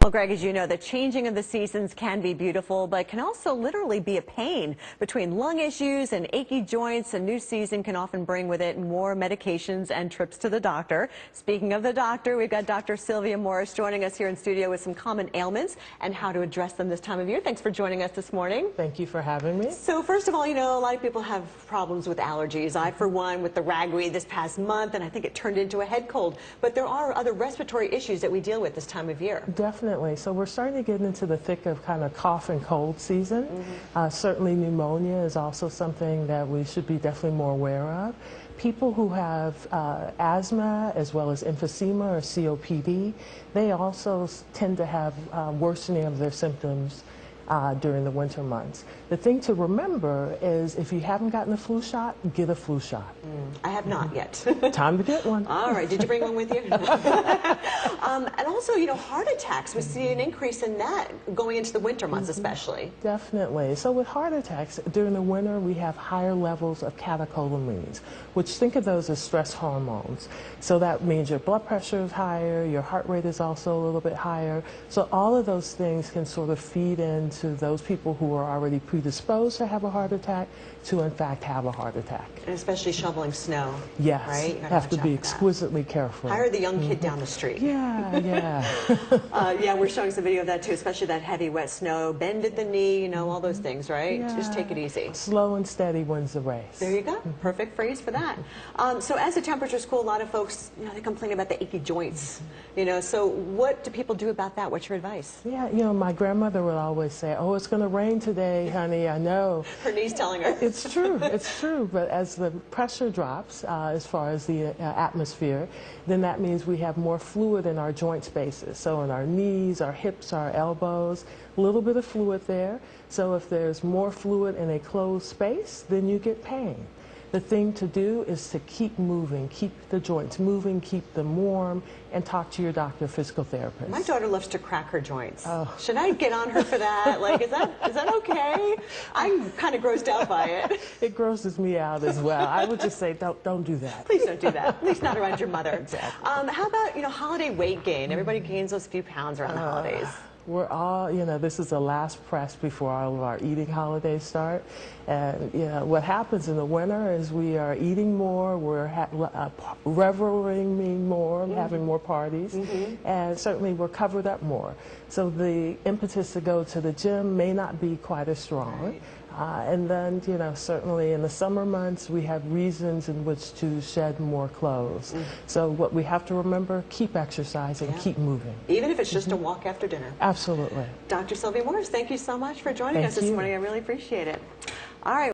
Well, Greg, as you know, the changing of the seasons can be beautiful, but can also literally be a pain. Between lung issues and achy joints, a new season can often bring with it more medications and trips to the doctor. Speaking of the doctor, we've got Dr. Sylvia Morris joining us here in studio with some common ailments and how to address them this time of year. Thanks for joining us this morning. Thank you for having me. So first of all, you know, a lot of people have problems with allergies. I, for one, with the ragweed this past month, and I think it turned into a head cold. But there are other respiratory issues that we deal with this time of year. Definitely. So we're starting to get into the thick of kind of cough and cold season. Certainly pneumonia is also something that we should be definitely more aware of. People who have asthma as well as emphysema or COPD, they also tend to have worsening of their symptoms during the winter months. The thing to remember is if you haven't gotten a flu shot, get a flu shot. I have not yet. Time to get one. All right. Did you bring one with you? And also, you know, heart attacks. We see an increase in that going into the winter months especially. Definitely. So with heart attacks, during the winter, we have higher levels of catecholamines, which think of those as stress hormones. So that means your blood pressure is higher, your heart rate is also a little bit higher. So all of those things can sort of feed into those people who are already predisposed to have a heart attack to in fact have a heart attack. And especially shoveling snow. Yes. Right? You have to be exquisitely careful. Hire the young kid down the street. Yeah, yeah. Yeah, we're showing some video of that too, especially that heavy wet snow, bend at the knee, you know, all those things, right? Yeah. Just take it easy. Slow and steady wins the race. There you go. Perfect phrase for that. So as the temperatures cool, a lot of folks, you know, they complain about the achy joints, you know, so what do people do about that? What's your advice? Yeah, you know, my grandmother would always say, oh, it's going to rain today, honey, I know. Her knee's telling her. It's true, it's true, but as the pressure drops, as far as the atmosphere, then that means we have more fluid in our joint spaces. So in our knees, our hips, our elbows, a little bit of fluid there. So if there's more fluid in a closed space, then you get pain. The thing to do is to keep moving, keep the joints moving, keep them warm, and talk to your doctor, physical therapist. My daughter loves to crack her joints. Oh. Should I get on her for that? Like, is that okay? I'm kind of grossed out by it. It grosses me out as well. I would just say, don't do that. Please don't do that. At least not around your mother. Exactly. How about, you know, holiday weight gain? Everybody gains those few pounds around the holidays. We're all, you know, this is the last press before all of our eating holidays start. And, you know, what happens in the winter is we are eating more, we're reveling more, having more parties, and certainly we're covered up more. So the impetus to go to the gym may not be quite as strong. And then, you know, certainly in the summer months, we have reasons in which to shed more clothes. So what we have to remember, keep exercising, keep moving. Even if it's just a walk after dinner. Absolutely. Dr. Sylvia Morris, thank you so much for joining us this morning. I really appreciate it. All right.